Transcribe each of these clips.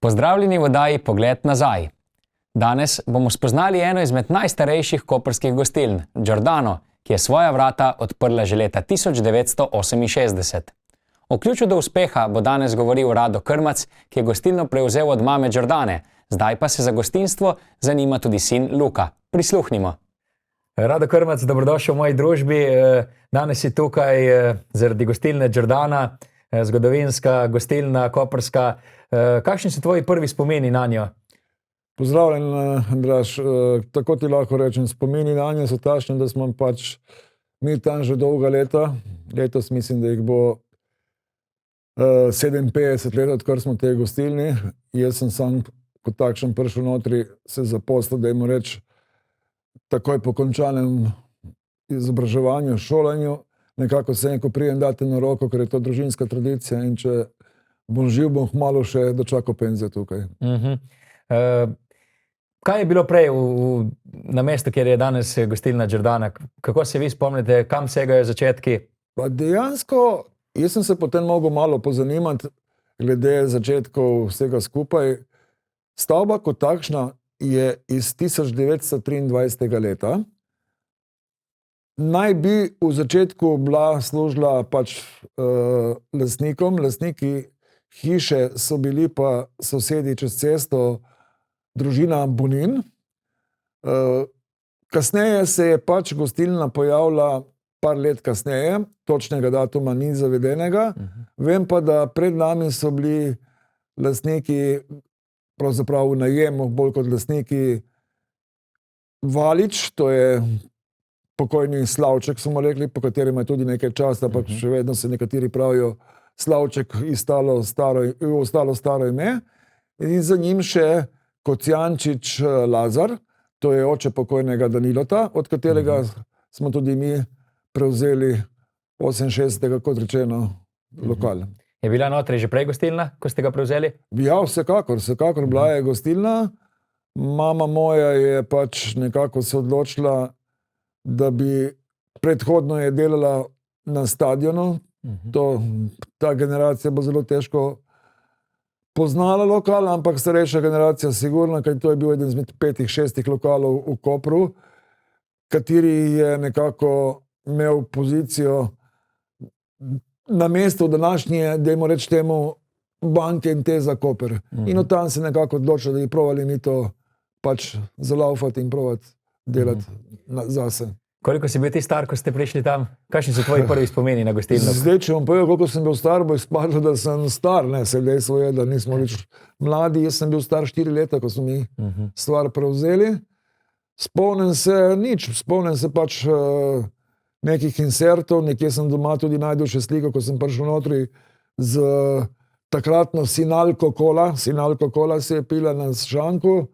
Pozdravljeni v oddaji Pogled nazaj. Danes bomo spoznali eno izmed najstarejših koprskih gostiln, Giordano, ki je svoja vrata odprla že leta 1968. O ključu do uspeha bo danes govoril Rado Krmac, ki je gostilno prevzel od mame Giordane. Zdaj pa se za gostinstvo zanima tudi sin Luka. Prisluhnimo. Rado Krmac, dobrodošel v moji družbi. Danes si tukaj zaradi gostilne Giordana, zgodovinska gostilna, koprska. Kakšni so tvoji prvi spomini na njo? Pozdravljen, Andraž. Tako ti lahko rečem, spomini na njo so takšni, da smo pač mi tam že dolga leta. Letos mislim, da jih bo 57 let, odkar smo v tej gostilni. Jaz sem sam kot takšen prišel notri se zaposlil, da jim reč, takoj po končanem izobraževanju, šolanju. Nekako se neko prijem dati na roko, ker je to družinska tradicija in če bom živ, bom hmalo še dočakal penzijo tukaj. Kaj je bilo prej na mestu, kjer je danes gostilna Giordana? Kako se vi spomnite, kam segajo začetki? Pa dejansko, jaz sem se potem mogel malo pozanimati glede začetkov vsega skupaj. Stavba kot takšna je iz 1923. leta. Naj bi v začetku bila služila pač lastnikom. Lastniki hiše so bili pa sosedi čez cesto, družina Bonin. Kasneje se je pač gostilna pojavila par let kasneje, točnega datuma ni zavedenega. Vem pa, da pred nami so bili lastniki, pravzaprav v najemu, bolj kot lastniki, Valič, to je pokojni Slavček, smo rekli, po katerem je tudi nekaj časa, pa še vedno se nekateri pravijo Slavček, ostalo staro ime. In za njim še Kocijančič Lazar, to je oče pokojnega Danilota, od katerega smo tudi mi prevzeli 68. kot rečeno lokal. Je bila notri že prej gostilna, ko ste ga prevzeli? Ja, vsekakor bila je gostilna. Mama moja je pač nekako se odločila, da bi predhodno je delala na stadionu. Ta generacija bo zelo težko poznala lokal, ampak starejša generacija sigurno, ker to je bil eden izmed 5-6 lokalov v Kopru, kateri je nekako imel pozicijo na mestu današnje, dajmo reči temu, banke in te za Koper. In od tam se nekako odločili, da bi provali mi to pač zalaufati in provati delati zase. Koliko si bil ti star, ko ste prišli tam? Kakšni so tvoji prvi spomini na gostilno? Zdaj, če bom povedal, koliko sem bil star, bo izpadlo, da sem star. Ne, se dejstvo je, da nismo več mladi. Jaz sem bil star 4 leta, ko smo mi stvar prevzeli. Spomnim se pač nekih insertov, nekje sem doma tudi najdel še sliko, ko sem prišel notri z takratno Sinalco Cola. Sinalco Cola se je pila na šanku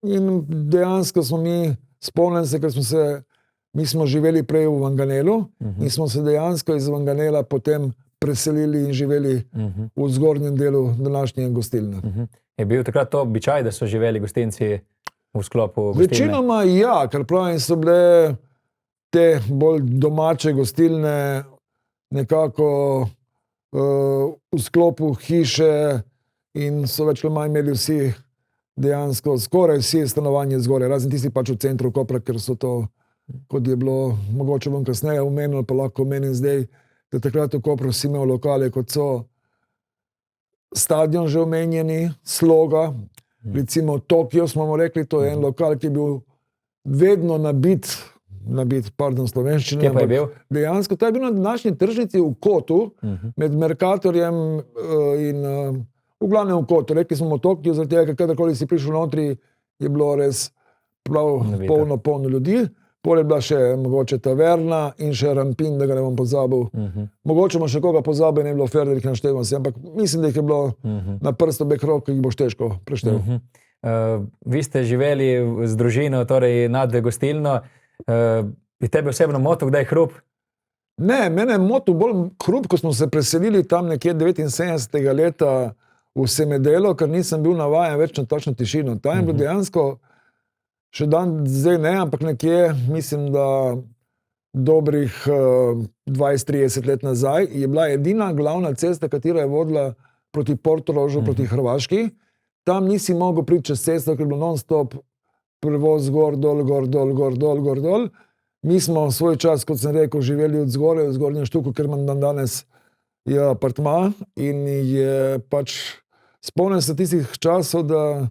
in dejansko smo mi, spomnim se, ker mi smo živeli prej v Vanganelu in smo se dejansko iz Vanganela potem preselili in živeli v zgornjem delu današnje gostilne. Je bil takrat to običaj, da so živeli gostinci v sklopu gostilne? Večinoma ja, ker pravim, so bile te bolj domače gostilne nekako v sklopu hiše in so več ali manj imeli vsi dejansko, skoraj vsi stanovanje zgore, razen tisti pač v centru Kopra, ker so to, kot je bilo, mogoče bom kasneje omenil, pa lahko omenim zdaj, da takrat v Kopru si imel lokale, kot so stadion že omenjeni, Sloga, recimo Tokio smo mu rekli, to je en lokal, ki je bil vedno nabit, slovenščine. Kje pa je bil? Dejansko, to je bil na današnji tržnici v Kotu, med Mercatorjem in v glavnem v Kotu. Rekli smo v Tokio, zaradi tega, ker kadarkoli si prišel notri, je bilo res polno ljudi. Poleg bila še mogoče taverna in še Rampin, da ga ne bom pozabil. Mogoče bom še koga pozabil, ne bi bilo fair, da jih naštevam se, ampak mislim, da jih je bilo na prst obeh rok, ki jih boš težko preštel. Vi ste živeli z družino, torej nad gostilno. Je tebe osebno motil kdaj hrup? Ne, mene je motil bolj hrup, ko smo se preselili tam nekje 79. leta v Semedelo, ker nisem bil navajen več na takšno tišino. Tam je bilo dejansko, še dan zdaj ne, ampak nekje, mislim, da dobrih 20-30 let nazaj, je bila edina glavna cesta, katera je vodila proti Portorožu, proti Hrvaški. tam nisi mogel priti čez cesto, ker je bilo non-stop prevoz gor, dol, gor, dol, gor, dol, gor, dol. Mi smo svoj čas, kot sem rekel, živeli od zgoraj, v zgornjem štuku, ker imam danes je apartma in je pač spomnim se tistih časov, da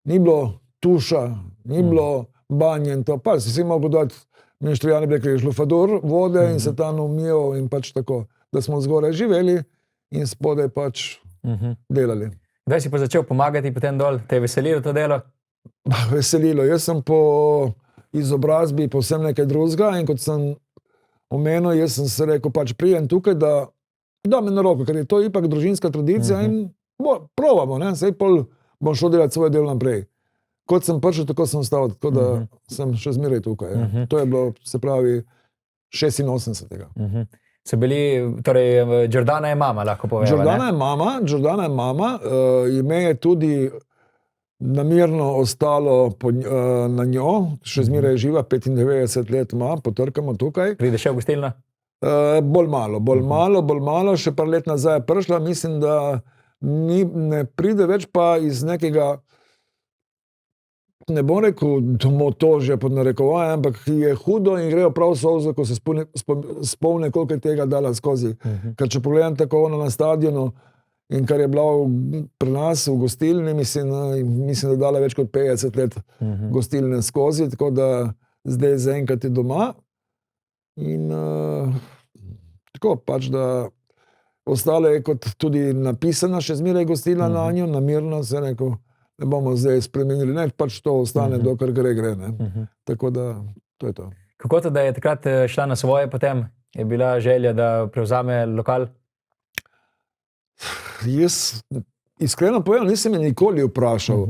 ni bilo tuša, ni bilo banje in to. Pa si mogel dati, Meštrijani bi rekli, žlufador vode in se tam umijal in pač tako, da smo zgoraj živeli in spodaj pač delali. Kdaj si pa začel pomagati potem dol? Te je veselilo to delo? Veselilo. Jaz sem po izobrazbi povsem nekaj drugega in kot sem omenil, jaz sem se rekel, pač prijem tukaj, da me na roko, ker je to ipak družinska tradicija in probamo, ne, sej pol bom šel delati svoje delo naprej. Kot sem prišel, tako sem ostal, tako da sem še zmeraj tukaj. To je bilo, se pravi, 86. So bili, torej, Jordana je mama, lahko poveva, Jordana je mama, ime je tudi namirno ostalo na njo, še zmeraj je živa, 95 let ima, potrkamo tukaj. Pride še v gostilno? Bolj malo, še par let nazaj je prišla, mislim, da ne pride več pa iz nekega, ne bom rekel domotožja pod narekovajem, ampak je hudo in grejo prav solze, ko se spomne, koliko je tega dala skozi. Ker če pogledam tako ono na stadionu in kar je bila pri nas v gostilni, mislim, da dala več kot 50 let gostilne skozi, tako da zdaj zaenkrat je doma. In tako pač, da ostalo je kot tudi napisana, še zmeraj gostilna na njo, namirno se rekel, ne bomo zdaj spremenili, ne, pač to ostane, dokler gre, ne. Tako da, to je to. Kako to, da je takrat šla na svoje potem? Je bila želja, da prevzame lokal? Jaz, iskreno povedano, nisem je nikoli vprašal,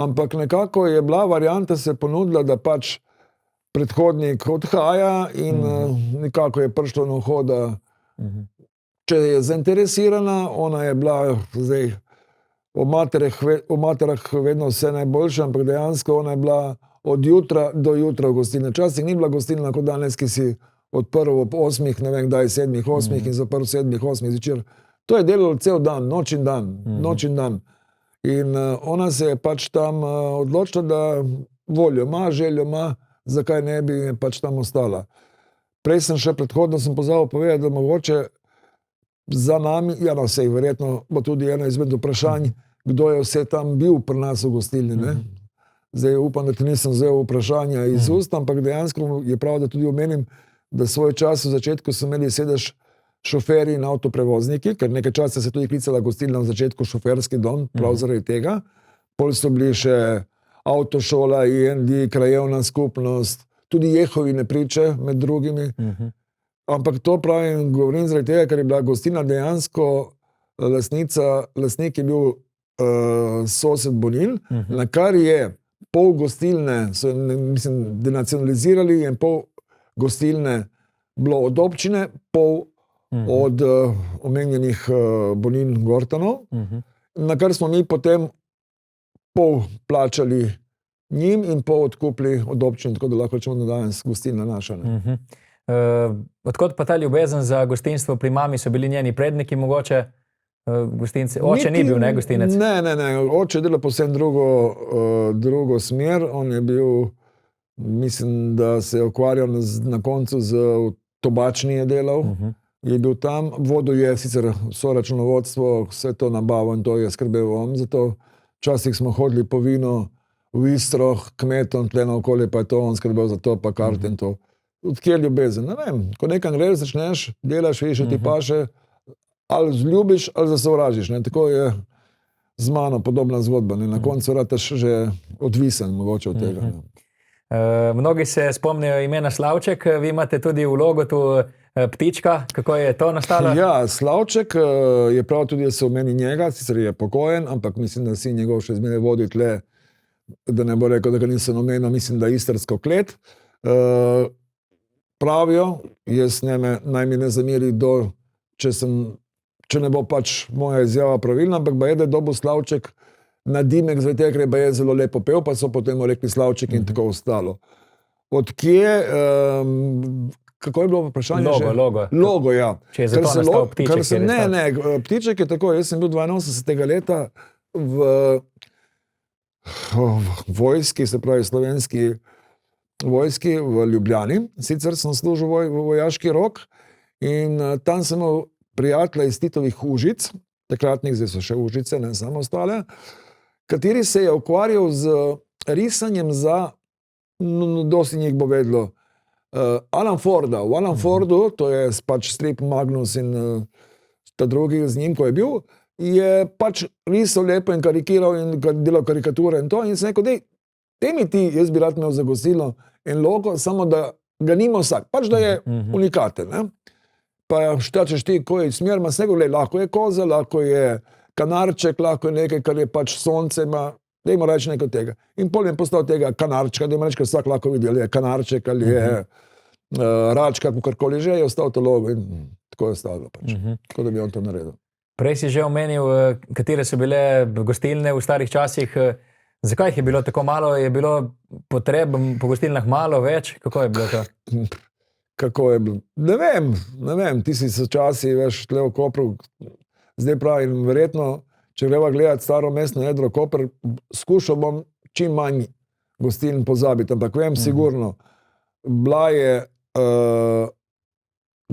ampak nekako je bila varianta se ponudila, da pač predhodnik odhaja in nekako je prišlo na vhoda, če je zainteresirana, ona je bila zdaj o materah vedno vse najboljše, ampak dejansko ona je bila od jutra do jutra v gostilni. Včasih ni bila gostilna kot danes, ki si odprl ob 8, ne vem kdaj, 7, 8 in zaprl 7, 8 zvečer. To je delalo cel dan, noč in dan. In ona se je pač tam odločila, da voljo ima, željo ima, zakaj ne bi pač tam ostala. Prej sem še predhodno pozabil povedati, da mogoče za nami, ja, no, sej, verjetno bo tudi eno izmed vprašanj, kdo je vse tam bil pri nas v gostilni, ne? Zdaj upam, da ti nisem vzel vprašanja iz ust, ampak dejansko je prav, da tudi omenim, da svoj čas v začetku so imeli sedež šoferji in avtoprevozniki, ker nekaj časa se tudi klicala gostilna v začetku šoferski dom, prav zaradi tega. Pol so bili še avtošola, IND, krajevna skupnost, tudi Jehovine priče med drugimi. Ampak to pravim, govorim zaradi tega, ker je bila gostilna dejansko lastnik je bil sosed Bonin, na kar je pol gostilne, so, mislim, denacionalizirali in pol gostilne bilo od občine, pol od omenjenih Bonin Gortanov, na kar smo mi potem pol plačali njim in pol odkupili od občine, tako da lahko rečemo, da danes gostilna naša. Odkot pa ta ljubezen za gostinstvo pri mami? So bili njeni predniki mogoče gostinci? Oče ni bil, ne, gostinec? Ne, oče je delal povsem drugo smer, on je bil, mislim, da se je ukvarjal na koncu z tobačni je delal, je bil tam, vodil je sicer vso računovodstvo, vse to nabavo in to je skrbel on, zato včasih smo hodili po vino v Istroh, kmetom, tle na okolje, pa je to on skrbel za to, pa karte in to. Odkje je ljubezen? Ne vem, ko nekam greš, začneš, delaš, vidiš, ti paše, ali zljubiš, ali zasovražiš, ne, tako je z mano podobna zgodba, ne, na koncu rataš že odvisen mogoče od tega. Mnogi se spomnijo imena Slavček, vi imate tudi vlogo tu Ptička, kako je to nastalo? Ja, Slavček je prav tudi, da se omeni njega, sicer je pokojen, ampak mislim, da si njegov še zmeraj vodi tle, da ne bo rekel, da ga nisem omenil, mislim, da Istrsko klet. Pravijo, jaz naj mi ne zameri če ne bo pač moja izjava pravilna, ampak je, da je dobil Slavček nadimek, zaradi tega, ker je zelo lepo pel, pa so potem rekli Slavček in tako ostalo. Odkje, kako je bilo vprašanje? Logo, ja. Če je zato nastal Ptiček? Ne, Ptiček je tako, jaz sem bil 82. leta v vojski, se pravi slovenski vojski v Ljubljani. Sicer sem služil vojaški rok in tam sem imel prijatelja iz Titovih Užic, takratnih, zdaj so še Užice, ne samo ostale, kateri se je ukvarjal z risanjem za, dosti njih bo vedlo, Alan Forda. V Alan Fordu, to je pač strip Magnus in ta drugi z njim, ko je bil, je pač risal lepo in karikiral in delal karikature in to, in sem rekel, dej mi ti, jaz bi rad imel za gostilno en logo, samo da ga nima vsak, pač da je unikaten, ne. Pa šta češ ti, ko je smer, ma sem rekel, lahko je koza, lahko je kanarček, lahko je nekaj, kar je pač sonce, dajmo reči nekaj tega. In pol je postal tega kanarčka, dajmo reči, ker vsak lahko vidi, ali je kanarček, ali je račka, karkoli že, je ostal to logo in tako je ostalo pač. Tako da bi on to naredil. Prej si že omenil, katere so bile gostilne v starih časih. Zakaj jih je bilo tako malo? Je bilo potreb po gostilnah malo več? Kako je bilo to? Kako je bilo? Ne vem, ti si se časi, veš, tle v Kopru, zdaj pravim, verjetno, če greva gledati staro mestno jedro Koper, skušal bom čim manj gostiln pozabiti, ampak vem sigurno, bila je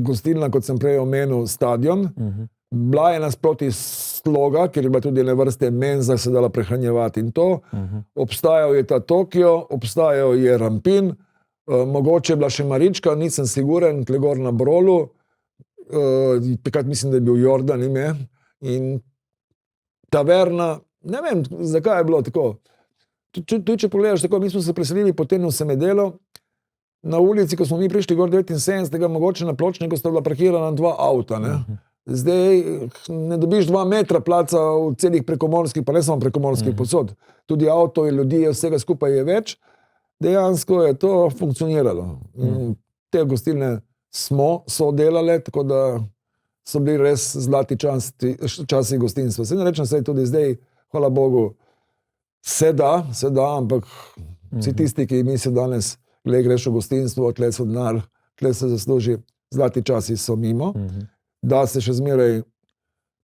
gostilna, kot sem prej omenil, Stadion, bila je nasproti Sloga, kjer je bila tudi ene vrste menza, se dala prehranjevati in to, obstajal je ta Tokio, obstajal je Rampin, mogoče je bila še Marička, nisem siguren, tle gor na Brolu, takrat mislim, da je bil Jordan ime, in taverna, ne vem, zakaj je bilo tako. Tudi če pogledaš tako, mi smo se preselili potem v Semedelo, na ulici, ko smo mi prišli gor 79. mogoče na pločniku sta bila parkirana 2 avta, ne. Zdaj ne dobiš 2 metra placa v celih prekomorskih, pa ne samo prekomorskih posod. Tudi avto in ljudi, vsega skupaj je več. Dejansko je to funkcioniralo. Te gostilne so delale, tako da so bili res zlati časi gostinstva. Se ne rečem, se tudi zdaj, hvala Bogu, se da, ampak vsi tisti, ki mi se danes greš v gostinstvo, tle so denar, tle se zasluži, zlati časi so mimo. Da se še zmeraj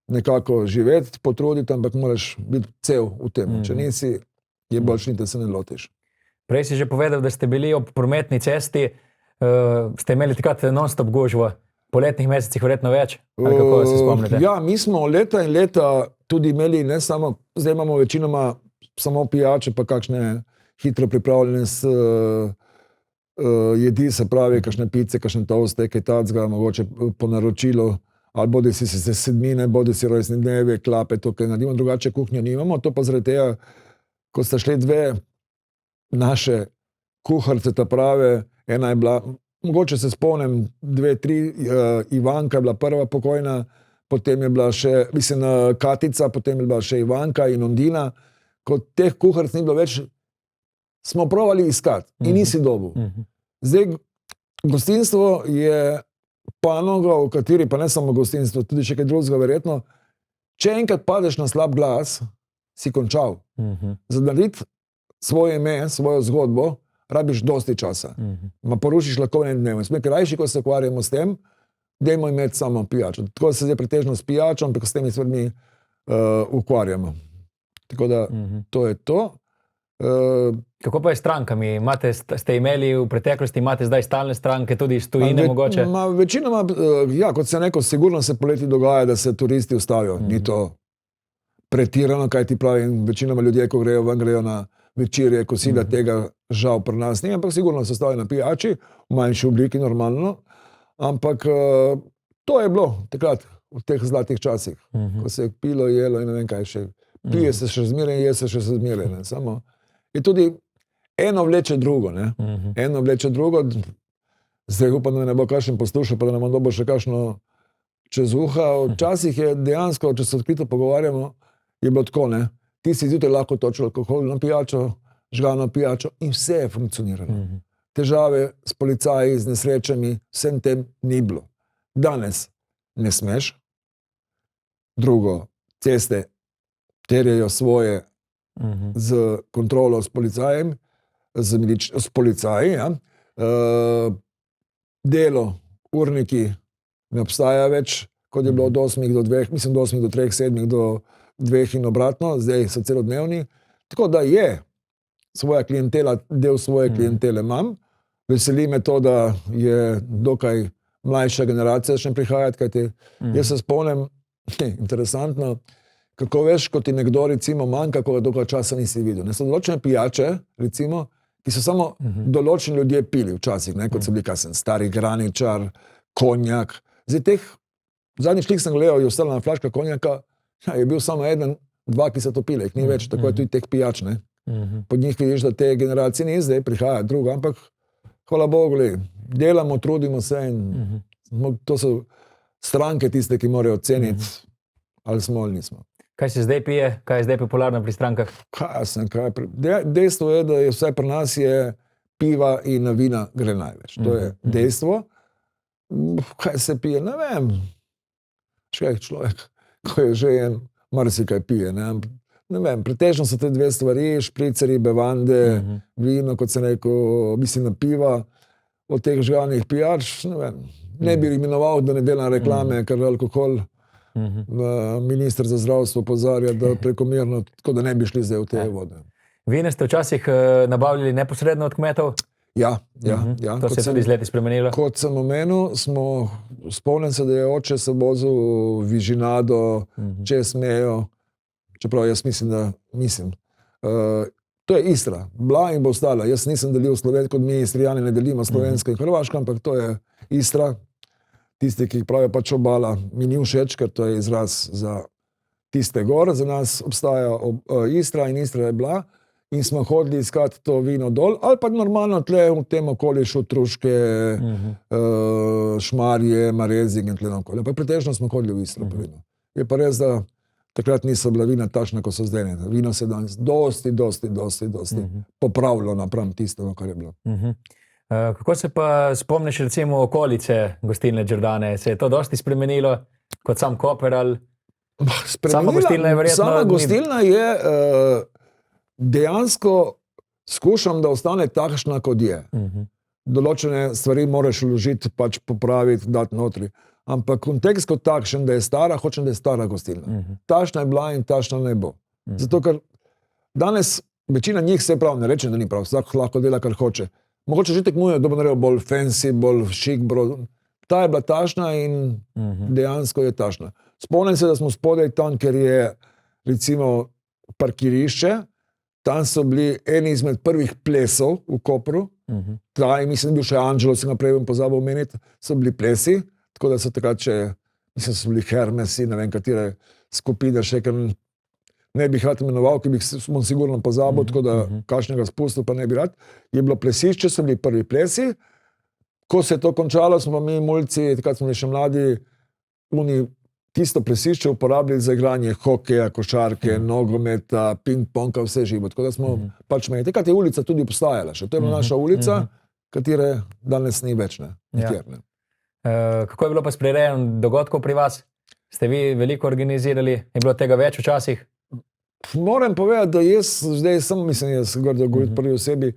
nekako živeti, potruditi, ampak moraš biti cel v tem. Če nisi, je boljš, da se ne lotiš. Prej si že povedal, da ste bili ob prometni cesti, ste imeli takrat non-stop gužvo, po letnih mesecih verjetno več, ali kako se spomnite? Ja, mi smo leta in leta tudi imeli, ne samo, zdaj imamo večinoma samo pijače, pa kakšne hitro pripravljene jedi, se pravi, kakšne pice, kakšne toste, kaj tacga, mogoče po naročilu, ali bodi si se sedmine, bodi si rojstni dnevi, klape, to, kaj naredimo, drugače kuhnjo nimamo, to pa zaradi tega, ko sta šli 2 naše kuharice ta prave, ena je bila, mogoče se spomnim, 2, 3, Ivanka je bila prva pokojna, potem je bila še, mislim, Katica, potem je bila še Ivanka in Ondina, ko teh kuharic ni bilo več, smo provali iskati in nisi dobil. Zdaj, gostinstvo je panoga, v kateri, pa ne samo gostinstvo, tudi še kaj drugega verjetno, če enkrat padeš na slab glas, si končal. Za narediti svoje ime, svojo zgodbo, rabiš dosti časa. Ma porušiš lahko en dnev. Smo krajši, ko se ukvarjamo s tem, dajmo imeti samo pijačo. Tako se zdaj pretežno s pijačom, preko s temi stvarmi ukvarjamo. Tako da, to je to. Kako pa je s strankami? Ste imeli v preteklosti, imate zdaj stalne stranke, tudi iz tujine mogoče? Večinoma, ja, kot se neko, sigurno se poleti dogaja, da se turisti ustavijo. Ni to pretirano, kaj ti pravim, večinoma ljudje, ko grejo na večerje, kosila, tega žal pri nas ni, ampak sigurno se ustavijo na pijači, v manjši obliki, normalno. Ampak to je bilo takrat, v teh zlatih časih, ko se je pilo, jelo in ne vem kaj še. Pije se še zmeraj, je se še zmeraj. Samo je tudi eno vleče drugo, ne. Eno vleče drugo, zdaj upam, da ne bo kakšen poslušal, pa da nam bo še kakšno čez uha. Včasih je dejansko, če se odkrito pogovarjamo, je bilo tako, ne. Ti si zjutraj lahko točil alkoholno pijačo, žgano pijačo in vse je funkcioniralo. Težave s policaji, z nesrečami, vsem tem ni bilo. Danes ne smeš. Drugo, ceste terjajo svoje z kontrolo s policajem, s policaji, ja. Delo, urniki ne obstaja več, kot je bilo od 8 do 2, mislim od 8 do 3, 7 do 2 in obratno, zdaj so celodnevni. Tako da je svoja klientela, del svoje klientele imam. Veseli me to, da je dokaj mlajša generacija začne prihajati, kajti jaz se spomnim, interesantno, kako veš, ko ti nekdo recimo manjka, ko ga dolgo časa nisi videl. So določene pijače, recimo, ki so samo določeni ljudje pili včasih, kot so bili kasen stari graničar, konjak. Zdaj zadnjič sem gledal, je ostala flaška konjaka, je bil samo eden, dva, ki so to pili, jih ni več, tako je tudi teh pijač, ne. Pod njih vidiš, da te generacije ni, zdaj prihaja druga, ampak hvala Bogu, delamo, trudimo se in to so stranke tiste, ki morajo oceniti, ali smo ali nismo. Kaj se zdaj pije, kaj je zdaj popularno pri strankah? Dejstvo je, da je vsaj pri nas je piva in vina gre največ. To je dejstvo. Kaj se pije, ne vem. Človek, ko je že en, marsikaj pije, ne vem, pretežno so te dve stvari, špriceri, bevande, vino, kot sem rekel, mislim na piva, od teh žganih pijač, ne vem. Ne bi imenoval, da ne delam reklame, ker alkohol, minister za zdravstvo opozarja, da prekomerno, tako da ne bi šli zdaj v te vode. Vine ste včasih nabavljali neposredno od kmetov? Ja. To se je tudi z leti spremenilo? Kot sem omenil, spomnim se, da je oče se vozil Vižinado, čez mejo, čeprav jaz mislim. To je Istra, bila in bo ostala. Jaz nisem delil Slovensko, kot mi Istrijani ne delimo Slovensko in Hrvaško, ampak to je Istra. Tisti, ki jih pravijo pač obala, mi ni všeč, ker to je izraz za tiste gor. Za nas obstaja Istra in Istra je bila in smo hodili iskati to vino dol, ali pa normalno tle v tem okolišu Truške, Šmarje, Marezing in tle okoli. Pa pretežno smo hodili v Istro po vino. Je pa res, da takrat niso bila vina takšna, kot so zdaj. Vino se danes dosti popravilo napram tistemu, kar je bilo. Kako se pa spomniš recimo okolice gostilne Giordane? Se je to dosti spremenilo kot sam Koper ali sama gostilna je verjetno? Sama gostilna je dejansko skušam, da ostane takšna, kot je. Določene stvari moraš vložiti, pač popraviti, dati notri. Ampak kontekst kot takšen, da je stara, hočem, da je stara gostilna. Takšna je bila in takšna ne bo. Zato, ker danes večina njih se prav, ne rečem, da ni prav, vsak lahko dela, kar hoče. Mogoče že tekmujejo, da bo naredil bolj fancy, bolj šik, ta je bila tašna in dejansko je tašna. Spomnim se, da smo spodaj tam, ker je recimo parkirišče, tam so bili eni izmed prvih plesov v Kopru, mislim, bil še Anđelo, sem ga prej pozabil omeniti, so bili plesi, tako da so takrat še, mislim, so bili Hermesi, ne vem, katere skupine še, ker ne bi rad imenoval, ki bi smo sigurno pozabil, tako da kakšnega spustil pa ne bi rad. Je bilo plesišče, so bili prvi plesi. Ko se je to končalo, smo mi mulci, takrat smo bili še mladi, tisto plesišče uporabljali za igranje hokeja, košarke, nogometa, ping-ponga, vse živo. Tako da smo pač imeli. Takrat je ulica tudi obstajala še. To je bila naša ulica, katere danes ni več, nikjer. Kako je bilo pa s prirejanjem dogodkov pri vas? Ste vi veliko organizirali? Je bilo tega več včasih? Moram povedati, da jaz zdaj jaz grdo govorim prvi osebi,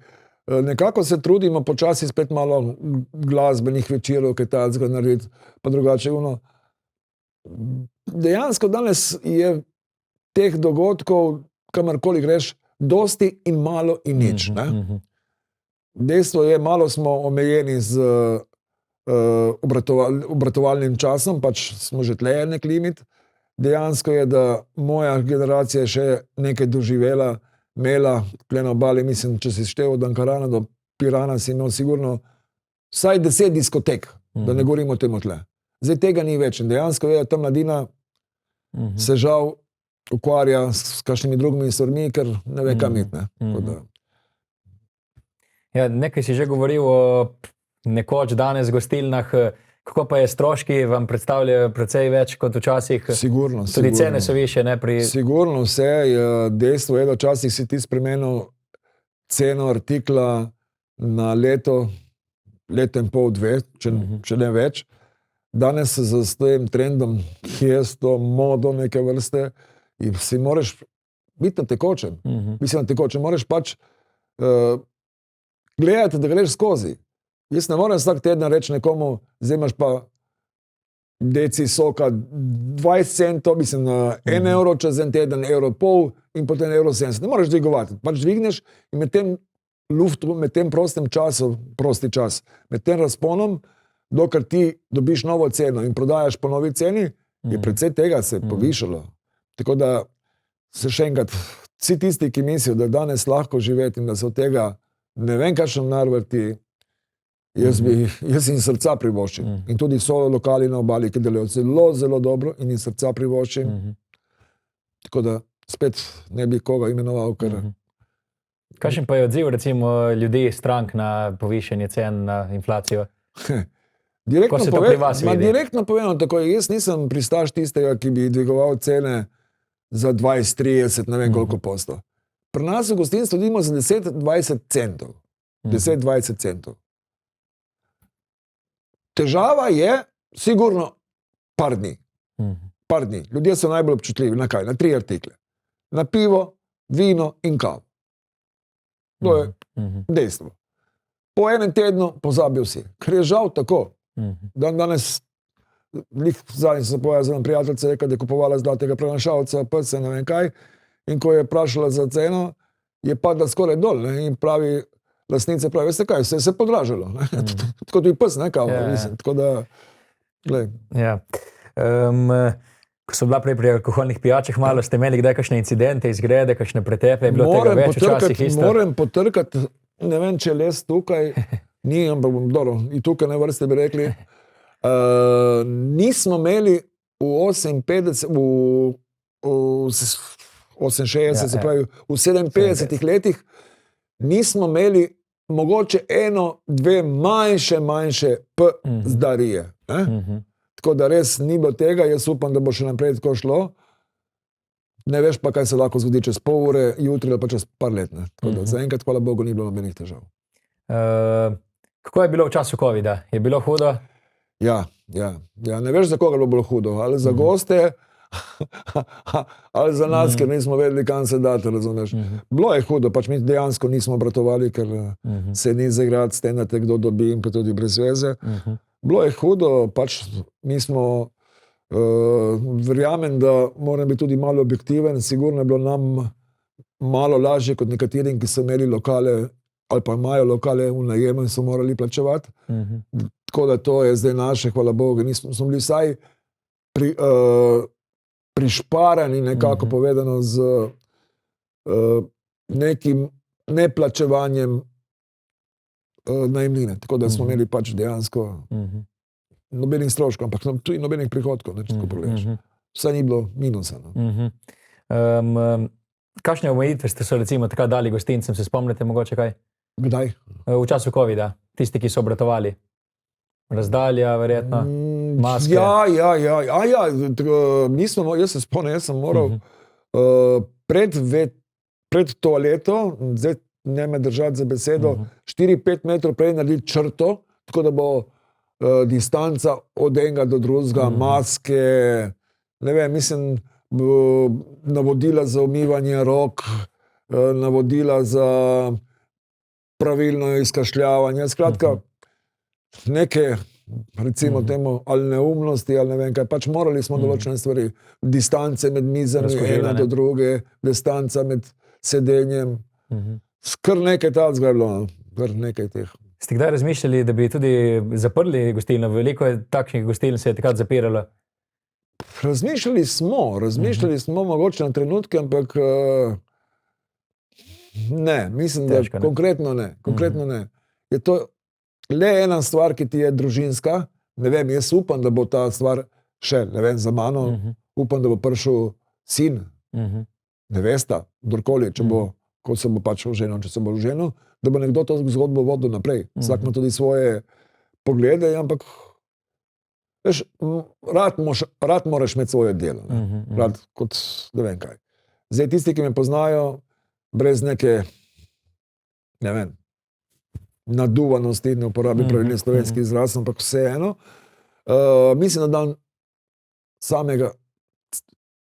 nekako se trudimo počasi spet malo glasbenih večerov, kaj tacga narediti, pa drugače Dejansko danes je teh dogodkov, kamorkoli greš, dosti in malo in nič. Dejstvo je, malo smo omejeni z obratovalnim časom, pač smo že tle nek limit. Dejansko je, da moja generacija še nekaj doživela, imela tle na obali, mislim, če si štel od Ankarana do Pirana, si imel sigurno vsaj 10 diskotek, da ne govorimo o tem tle. Zdaj tega ni več in dejansko je, da ta mladina se žal ukvarja s kakšnimi drugimi stvarmi, ker ne ve kam iti. Ja, nekaj si že govoril o nekoč danes gostilnah, kako pa je stroški, vam predstavljajo precej več kot včasih? Sigurno. Tudi cene so višje, ne? Sigurno vse. Dejstvo je, da včasih si ti spremenil ceno artikla na leto in pol, 2, če ne več. Danes se z tem trendom, ki je s to modo neke vrste, in si moraš biti na tekočem. Mislim, na tekočem. Moraš pač gledati, da greš skozi. Jaz ne morem vsak teden reči nekomu, zdaj imaš pa deci soka 20 centov, mislim, 1 evro čez en teden, evro pol in potem evro 70. Ne moreš dvigovati, pač dvigneš in med tem luftu, med tem prosti čas, med tem razponom, dokler ti dobiš novo ceno in prodajaš po novi ceni, je predvsej tega se povišalo. Tako da se še enkrat, vsi tisti, ki mislijo, da danes lahko živeti in da se od tega ne vem, kakšen narvrti, jaz jim srca privoščim. In tudi so lokali na obali, ki delajo zelo, zelo dobro in jim srca privoščim. Tako da spet ne bi koga imenoval, ker... Kakšen pa je odziv recimo ljudi, strank na povišanje cen, na inflacijo? Direktno povedano tako, jaz nisem pristaš tistega, ki bi dvigoval cene za 20, 30, ne vem koliko posto. Pri nas v gostinstvu dobimo za 10-20 centov. 10-20 centov. Težava je sigurno par dni. Par dni. Ljudje so najbolj občutljivi. Na kaj? Na 3 artikle. Na pivo, vino in kavo. To je dejstvo. Po enem tednu pozabijo vsi. Ker je žal tako. Danes, zadnji sem se pojavil z enim prijateljcem, rekel, da je kupovala zlatega prenašalca, PC, ne vem kaj, in ko je vprašala za ceno, je padla skoraj dol, ne? In pravi, lastnice pravi, veste kaj, vse se je podražilo. Tako tudi pes, ne, kava, mislim. Tako da, glej. Ja. Ko so bila prej pri alkoholnih pijačah, malo ste imeli kdaj kakšne incidente, izgrede, kakšne pretepe, je bilo tega več včasih isto? Moram potrkati, ne vem, če les tukaj, ni, ampak bom dobro, in tukaj na vrste bi rekli, nismo imeli v 58, v 68, se pravi, v 57 letih, nismo imeli mogoče 1-2 manjše zdarije. Tako da res ni bilo tega, jaz upam, da bo še naprej tako šlo. Ne veš pa, kaj se lahko zgodi čez pol ure, jutri ali pa čez par let. Tako da zaenkrat, hvala Bogu, ni bilo nobenih težav. Kako je bilo v času covida? Je bilo hudo? Ja, ne veš, za koga je bilo hudo. Ali za goste, ali za nas, ker nismo vedeli, kam se dati, razumeš. Bilo je hudo, pač mi dejansko nismo obratovali, ker se ni zaigrati, stenate, kdo dobi in pa tudi brez veze. Bilo je hudo, pač mi smo, verjamem, da moram biti tudi malo objektiven, sigurno je bilo nam malo lažje kot nekaterim, ki so imeli lokale ali pa imajo lokale v najemu in so morali plačevati. Tako da to je zdaj naše, hvala Bogu. Smo bili vsaj prišparani nekako povedano z nekim neplačevanjem najemnine. Tako da smo imeli pač dejansko nobenih stroškov, ampak tudi nobenih prihodkov, če tako pogledaš. Vsaj ni bilo minusa. Kakšne omejitve ste so recimo takrat dali gostincem, se spomnite mogoče kaj? Kdaj? V času covida, tisti, ki so obratovali. Razdalja, verjetno, maske. Jaz se spomnim, jaz sem moral pred toaleto, zdaj ne me držati za besedo, 4-5 metrov prej narediti črto, tako da bo distanca od enega do drugega, maske, ne vem, mislim, navodila za umivanje rok, navodila za pravilno izkašljavanje, skratka, neke, recimo temu, ali neumnosti, ali ne vem kaj, pač morali smo določene stvari, distance med mizami, ena do druge, distanca med sedenjem, kar nekaj takega je bilo, kar nekaj teh. Ste kdaj razmišljali, da bi tudi zaprli gostilno? Veliko je takšnih gostiln se je takrat zapiralo. Razmišljali smo mogoče na trenutke, ampak ne, mislim, da konkretno ne. Je to le ena stvar, ki ti je družinska, ne vem, jaz upam, da bo ta stvar še, ne vem, za mano, upam, da bo prišel sin, nevesta, kdorkoli, če bo, ko se bo pač oženil, če se bo oženil, da bo nekdo to zgodbo vodil naprej. Vsak ima tudi svoje poglede, ampak veš, rad moraš imeti svoje delo. Rad kot, ne vem kaj. Zdaj tisti, ki me poznajo, brez neke, ne vem, naduvanosti, ne uporabim pravilni slovenski izraz, ampak vseeno, mislim, da dan samega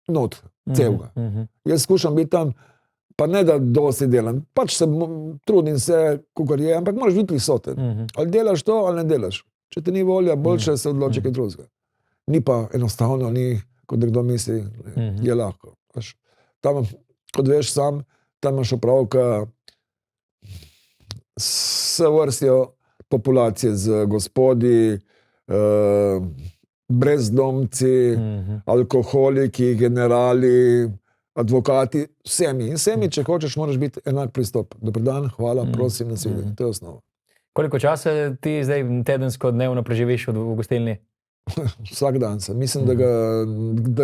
not, celega. Jaz skušam biti tam, pa ne da dosti delam, pač se trudim se, kakor je, ampak moraš biti prisoten. Ali delaš to, ali ne delaš. Če te ni volja, boljše se odloči kaj drugega. Ni pa enostavno, ni, kot nekdo misli, je lahko. Tam, kot veš sam, tam imaš opravka se vrstijo populacije z gospodi, brezdomci, alkoholiki, generali, advokati, vsemi. In vsemi, če hočeš, moraš biti enak pristop. Dober dan, hvala, prosim, nasvidenje. To je osnova. Koliko časa ti zdaj tedensko, dnevno preživiš v gostilni? Vsak dan sem. Mislim, da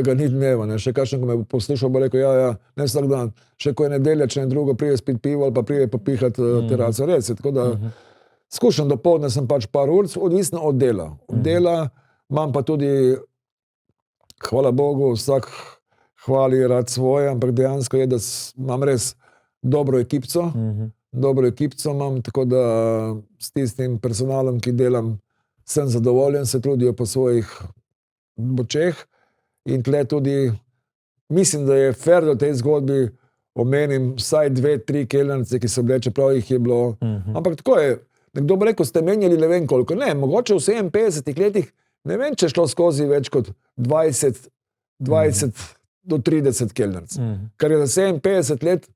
ga ni dneva. Ne. Še kakšen, ko me bo poslušal, bo rekel, ne vsak dan. Še ko je nedelja, če ne drugo, prije spiti pivo ali pa prije popihati teraso. Res je, tako da skušam dopoldne sem pač par ur, odvisno od dela. Od dela imam pa tudi, hvala Bogu, vsak hvali rad svoje, ampak dejansko je, da imam res dobro ekipco. Dobro ekipco imam, tako da s tistim personalom, ki delam, sem zadovoljen, se trudijo po svojih močeh in tle tudi mislim, da je fair, da v tej zgodbi omenim vsaj 2-3 kelnerice, ki so bile, čeprav jih je bilo. Ampak tako je, nekdo bo rekel, ste menjali ne vem koliko. Ne, mogoče v 57 letih, ne vem, če šlo skozi več kot 20 do 30 kelneric. Kar je za 57 let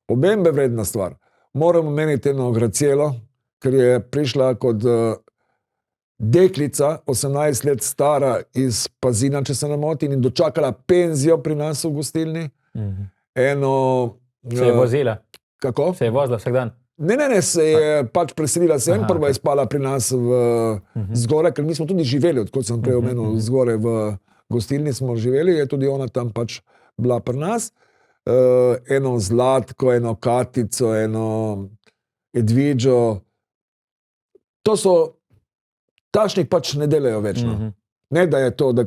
obembe vredna stvar. Moramo meniti eno Gracielo, ker je prišla kot deklica, 18 let stara iz Pazina, če se ne motim, in dočakala penzijo pri nas v gostilni. Se je vozila? Kako? Se je vozila vsak dan? Ne, se je pač preselila sem, prva je spala pri nas zgore, ker mi smo tudi živeli, odkot sem prej omenil, zgore v gostilni smo živeli, je tudi ona tam pač bila pri nas. Eno Zlatko, eno Katico, eno Edviđo. To so, takšnih pač ne delajo večno. Ne, da je to, da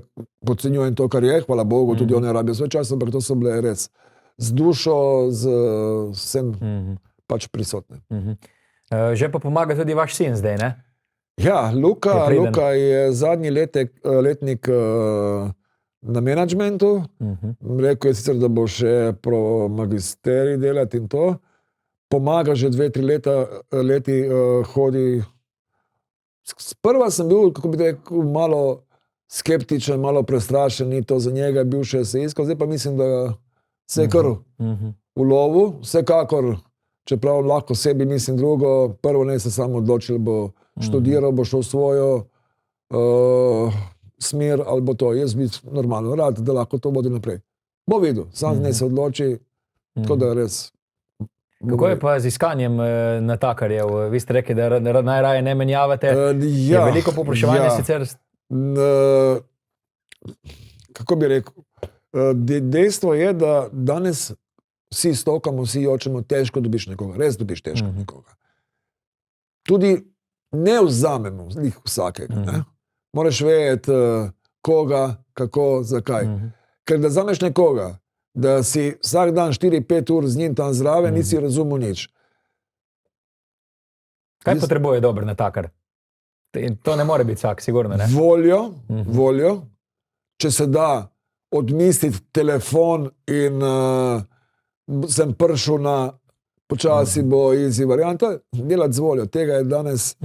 podcenjujem to, kar je, hvala Bogu, tudi one rabijo svoj čas, ampak to so bile res z dušo, z vsem pač prisotne. Že pa pomaga tudi vaš sin zdaj, ne? Ja, Luka je zadnji letnik na menedžmentu. Rekel je sicer, da bo še pro magisterij delati in to. Pomaga že 2-3 leti, hodi. Sprva sem bil, kako bi rekel, malo skeptičen, malo prestrašen, ni to za njega, bil še se iskal, zdaj pa mislim, da se je kar v lovu, vsekakor, čeprav lahko sebi mislim drugo, prvo ne se samo odločil, bo študiral, bo šel svojo smer, ali bo to, jaz bi normalno rad, da lahko to vodi naprej. Bo videl, sam ne se odloči, tako da res. Kako je pa z iskanjem natakarjev? Vi ste rekli, da najraje ne menjavate. Je veliko povpraševanja sicer? Kako bi rekel? Dejstvo je, da danes vsi stokamo, vsi jočemo, težko dobiš nekoga. Res dobiš težko nekoga. Tudi ne vzamemo vsakega. Moraš vedeti, koga, kako, zakaj. Ker da vzameš nekoga, da si vsak dan 4-5 ur z njim tam zraven, nisi razumel nič. Kaj potrebuje dober natakar? To ne more biti vsak, sigurno, ne? Voljo. Če se da odmisliti telefon in sem prišel na počasi bo easy varianta, delati z voljo. Tega je danes,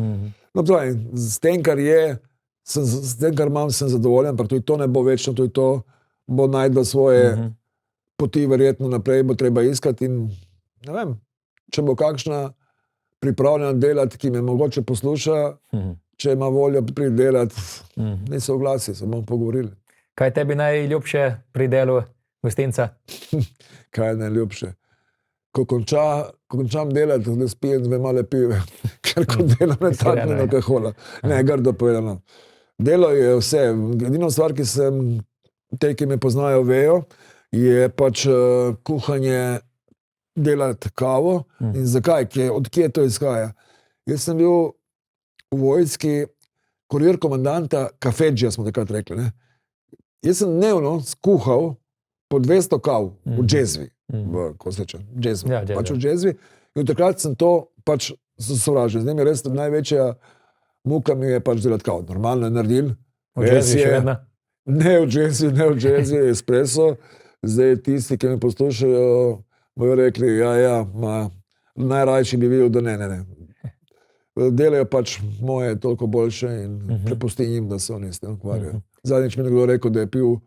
s tem, kar je, s tem, kar imam, sem zadovoljen, pa tudi to ne bo večno, tudi to bo najdel svoje poti verjetno naprej, bo treba iskati in ne vem, če bo kakšna pripravljena delati, ki me mogoče posluša, če ima voljo pridelati, ne se oglasi, se bomo pogovorili. Kaj tebi najljubše pri delu gostinca? Kaj je najljubše? Ko končam delati, da spijem 2 male pive, ker ko delam ne takne na kahola. Ne, grdo povedano. Delo je vse. Edino stvar, ki sem, te, ki me poznajo, vejo, je pač kuhanje, delati kavo. In zakaj? Odkje to izhaja? Jaz sem bil v vojski kurir komandanta kafedžija, smo takrat rekli. Ne? Jaz sem dnevno skuhal po 200 kav v džezvi. Pač v džezvi. In takrat sem to pač sovražil. Zdaj mi je res največja muka mi je pač delati kav. Normalno je naredil. V džezvi še vedno? Ne v džezvi, espresso. Zdaj tisti, ki me poslušajo, bojo rekli, najrajši bi bil, da ne. Delajo pač moje toliko boljše in prepustim jim, da se oni s tem ukvarjajo. Zadnjič mi je nekdo rekel, da je pil,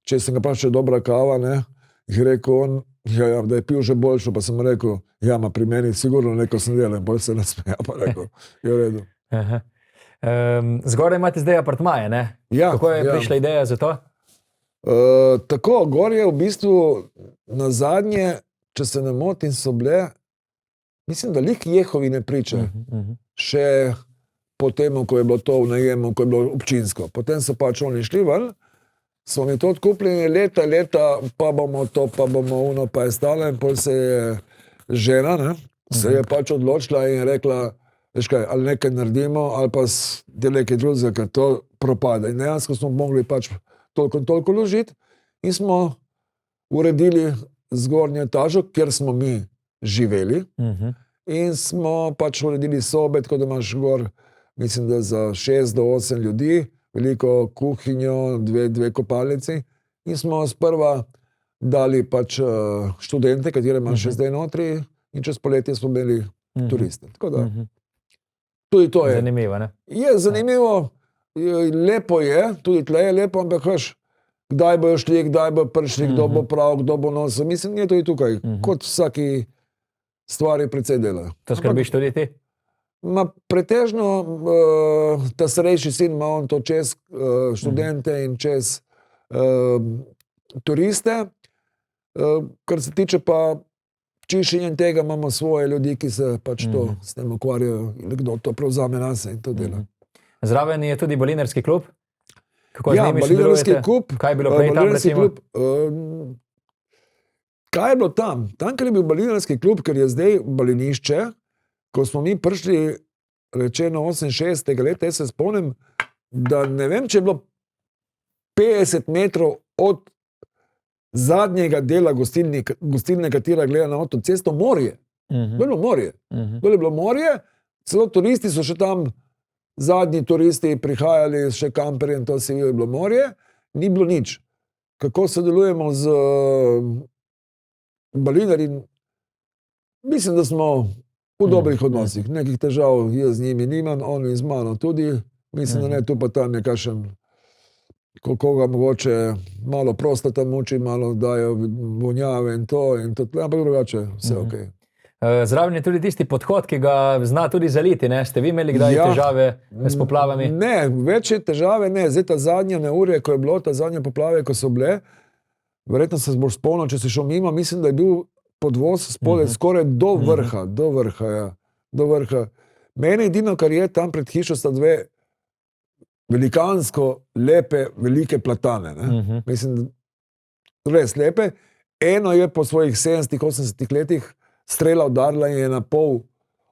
če sem ga vprašal, dobra kava, ne, je rekel on, da je pil že boljšo, pa sem rekel, ma pri meni sigurno neko sem delal, in bolj se nasmeja, pa rekel, je v redu. Zgoraj imate zdaj apartmaje, ne? Ja, kako je prišla ideja za to? Tako, gor je v bistvu na zadnje, če se ne motim, so bile, mislim, da lik Jehovine priče, še po temu, ko je bilo to v najemu, ko je bilo občinsko. Potem so pač oni šli ven, smo mi to odkupili leta, pa bomo to, pa bomo ono, pa je stala in pol se je žena, ne, se je pač odločila in rekla, veš kaj, ali nekaj naredimo, ali pa delaj nekaj drugega, ker to propada. In dejansko smo mogli pač toliko ložiti in smo uredili zgornjo etažo, kjer smo mi živeli in smo pač uredili sobe, tako da imaš gor, mislim, da za 6 do 8 ljudi, veliko kuhinjo, dve kopalnici in smo sprva dali pač študente, katere imam še zdaj notri in čez poletje smo imeli turiste. Tako da, tudi to je. Zanimivo, ne? Je zanimivo, lepo je, tudi tle je lepo, ampak veš, kdaj bojo šli, kdaj bojo prišli, kdo bo prav, kdo bo nosil. Mislim, je tudi tukaj, kot vsaki stvari precej delajo. To skrbiš tudi ti? Pretežno ta starejši sin ima on to čez študente in čez turiste. Kar se tiče pa čiščenja tega, imamo svoje ljudi, ki se pač to s tem ukvarjajo, kdo to prevzame nase in to dela. Zraven je tudi balinarski klub? Kako z njimi balinarski sodelujete? klub. Kaj je bilo prej tam, recimo? Kaj je bilo tam? Tam, ker je bil balinarski klub, ker je zdaj balinišče, ko smo mi prišli, rečeno 68. leta, jaz se spomnim, da ne vem, če je bilo 50 metrov od zadnjega dela gostilne, katera gleda na avtocesto, morje. Bilo morje. Bilo je bilo morje, celo turisti so še tam, zadnji turisti prihajali še kamperje in to si je bilo morje, ni bilo nič. Kako sodelujemo z balinarji? Mislim, da smo v dobrih odnosih. Nekih težav jaz z njimi nimam, oni z mano tudi. Mislim, da ne, tu pa tam je kakšen, koga mogoče malo prostata muči, malo dajo vonjave in to, ampak drugače vse okej. Zraven je tudi tisti podhod, ki ga zna tudi zaliti, ne? Ste vi imeli kdaj težave s poplavami? Ne, večje težave ne. Zdaj ta zadnja neurje, ko je bilo, ta zadnje poplave, ko so bile, verjetno se boš spomnil, če si šel mimo, mislim, da je bil podvoz spodaj skoraj do vrha, do vrha. Meni edino, kar je tam pred hišo, sta dve velikansko lepe, velike platane. Mislim, res lepe. Eno je po svojih 70-80 letih strela udarila in je na pol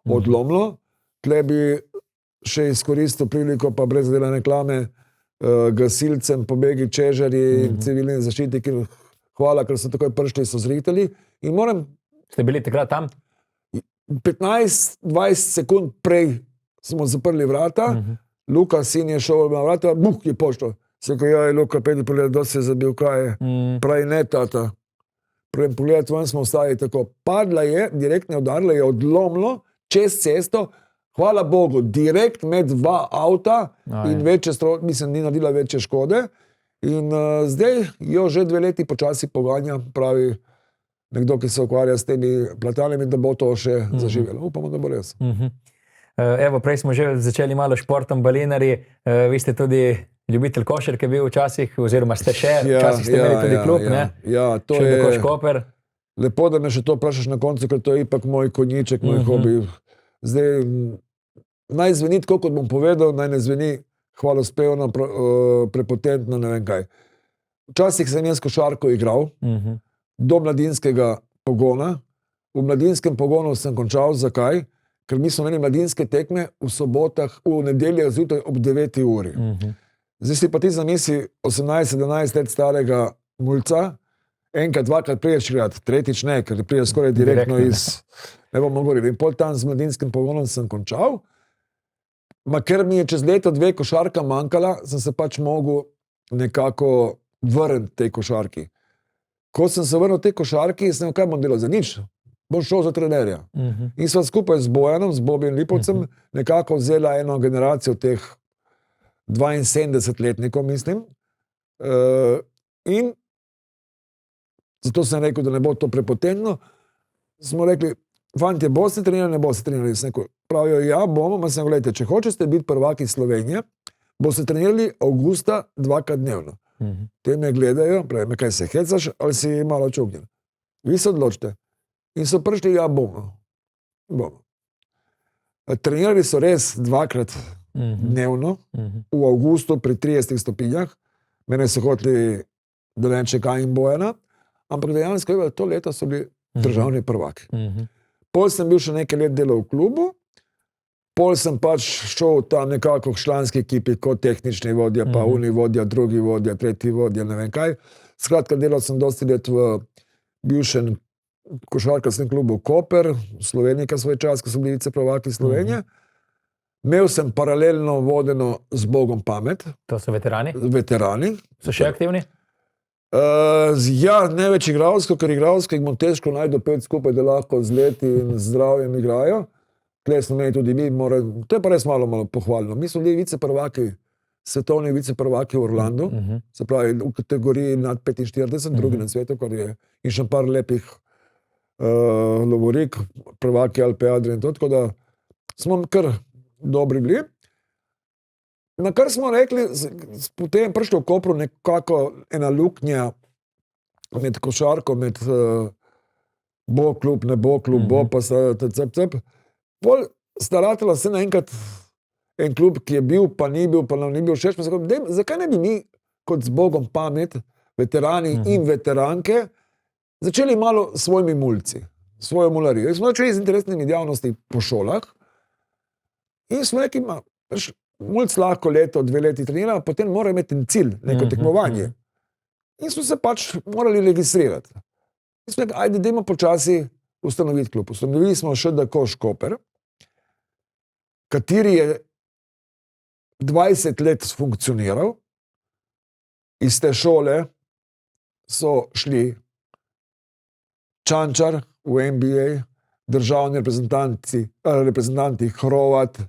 odlomilo. Tle bi še izkoristil priliko, pa brez dela reklame, gasilcem, pobegi čežarji, civilni zaščitniki, hvala, ker so takoj prišli, so zrihtali. In moram... Ste bili takrat tam? 15-20 sekund prej smo zaprli vrata, Luka, sin je šel na vrata, je pošlo. Se ko Luka, pedi pogled, do se je zabil, kaj je. Pravi, ne, tata. Preden pogledati ven smo ostali tako. Padla je, direktno je udarila, je odlomilo čez cesto, hvala Bogu, direkt med dva avta in mislim, ni naredila večje škode. In zdaj jo že 2 leti počasi poganja, pravi nekdo, ki se ukvarja s temi platanami, da bo to še zaživelo. Upamo, da bo res. Evo, prej smo že začeli malo športom, balinarji. Vi ste tudi ljubitelj košarke bil včasih, oziroma ste še, včasih ste imeli tudi klub, ne? Ja, to še je... Nekoč Koper. Lepo, da me še to vprašaš na koncu, ker to je ipak moj konjiček, moj hobi. Zdaj, naj zveni tako, kot bom povedal, naj ne zveni hvalospevno, prepotentno, ne vem kaj. Včasih sem jaz košarko igral, do mladinskega pogona. V mladinskem pogonu sem končal, zakaj? Ker mi smo imeli mladinske tekme v sobotah, v nedeljah zjutraj ob 9 uri. Zdaj si pa ti zamisli 18-17 let starega mulca, enkrat, dvakrat priješ igrat, tretjič ne, ker priješ skoraj direktno iz, ne bomo govorili. In pol tam z mladinskim pogonom sem končal, ker mi je čez leto 2 košarka manjkala, sem se pač mogel nekako vrniti tej košarki. Ko sem se vrnil tej košarki, sem kaj bom delal za nič, bom šel za trenerja. In sva skupaj z Bojanom, z Bobijem Lipovcem, nekako vzela eno generacijo teh 72-letnikov, mislim, In zato sem rekel, da ne bo to prepotentno. Smo rekli, fantje, boste trenirali, ne boste trenirali. Sem rekel, pravijo, ja, bomo, ma sem rekel, gledajte, če hočete biti prvaki Slovenije, boste trenirali avgusta 2krat dnevno. Te me gledajo, pravijo, kaj se hecaš, ali si malo čugnjen. Vi se odločite. In so prišli, ja, bomo. Trenirali so res 2krat dnevno, v avgustu pri 30 stopinjah. Mene so hoteli, da ne če kaj in Bojana, ampak dejansko to leto so bili državni prvaki. Pol sem bil še nekaj let delal v klubu, pol sem pač šel tam nekako v članski ekipi kot tehnični vodja, pa uni vodja, drugi vodja, tretji vodja, ne vem kaj. Skratka, delal sem dosti let v bivšem košarkarskem klubu Koper, v Sloveniji, svoj čas, ko so bili viceprvaki Slovenije. Imel sem paralelno vodeno z Bogom pamet. To so veterani? Veterani. So še aktivni? Ja, ne več igralsko, ker igralsko jih bom težko najdu 5 skupaj, da lahko z leti in zdravjem igrajo. Tle smo imeli tudi mi, to je pa res malo pohvalno. Mi smo bili viceprvaki, svetovni viceprvaki v Orlandu, se pravi v kategoriji nad 45, drugi na svetu, kar je in še par lepih lovorik, prvaki Alpe Adria in to, tako da smo kar dobri bili. Na kar smo rekli, potem je prišlo v Kopru nekako ena luknja med košarko, med bo klub, ne bo klub, bo pa cep. Pol sta ratala se naenkrat en klub, ki je bil, pa ni bil, pa nam ni bil všeč. Zakaj ne bi mi, kot z Bogom pamet, veterani in veteranke, začeli malo s svojimi mulci, svojo mularijo. Smo začeli z interesnimi dejavnosti po šolah in smo rekli, mulc lahko leto, 2 leti trenira, potem mora imeti cilj, neko tekmovanje. In smo se pač morali registrirati. In smo rekli, ajde, dajmo počasi ustanoviti klub. Ustanovili smo ŠDK Škoper, kateri je 20 let funkcioniral. Iz te šole so šli Čančar v NBA, državni reprezentanti Hrovat,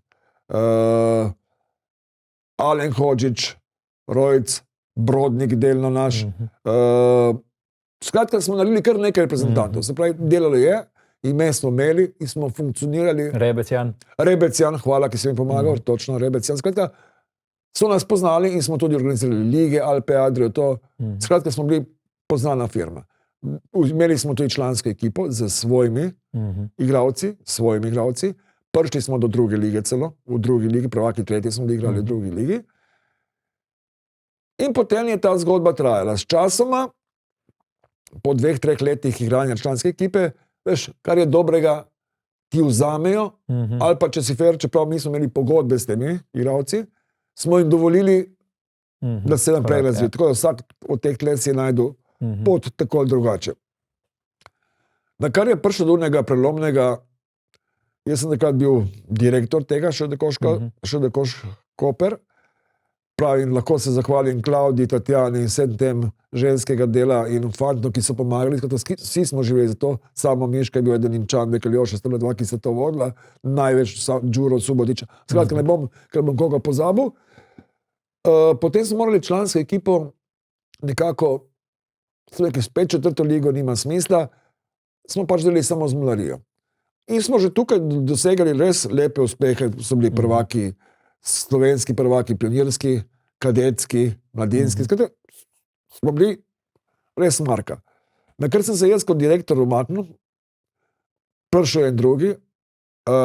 Alen Hodžić, Rojc, Brodnik delno naš. Skratka, smo naredili kar nekaj reprezentantov. Se pravi, delalo je, ime smo imeli in smo funkcionirali. Rebecjan, hvala, ki sem jim pomagal, točno Rebecjan. Skratka, so nas poznali in smo tudi organizirali lige, Alpe Adrio, to. Skratka, smo bili poznana firma. Imeli smo tudi člansko ekipo z svojimi igralci. Prišli smo do druge lige celo, v drugi ligi, prvaki tretji smo igrali v drugi ligi. In potem je ta zgodba trajala. S časoma, po 2-3 letih igranja članske ekipe, veš, kar je dobrega, ti vzamejo, ali pa če si fair, čeprav mi smo imeli pogodbe s temi igralci, smo jim dovolili, da se naprej razvijajo. Tako da vsak od teh let si najdu pot tako ali drugače. Na kar je prišlo do unega prelomnega, jaz sem takrat bil direktor tega ŠDK Koper, pravim, lahko se zahvalim Klaudiji, Tatjani in vsem tem ženskega dela in fantom, ki so pomagali, vsi smo živeli za to, samo Miška je bil eden in Čandek ali Joša, sta bila 2, ki se to vodila, največ Đuro Subotiča. Skratka, ne bom, ker bom koga pozabil. Potem smo morali člansko ekipo nekako, spet 4. ligo nima smisla, smo pač delili samo z mularijo. In smo že tukaj dosegali res lepe uspehe, so bili prvaki, slovenski prvaki, pionirski, kadetski, mladinski, skratka, smo bili res marka. Na kar sem se jaz kot direktor umaknil, prišel en drugi,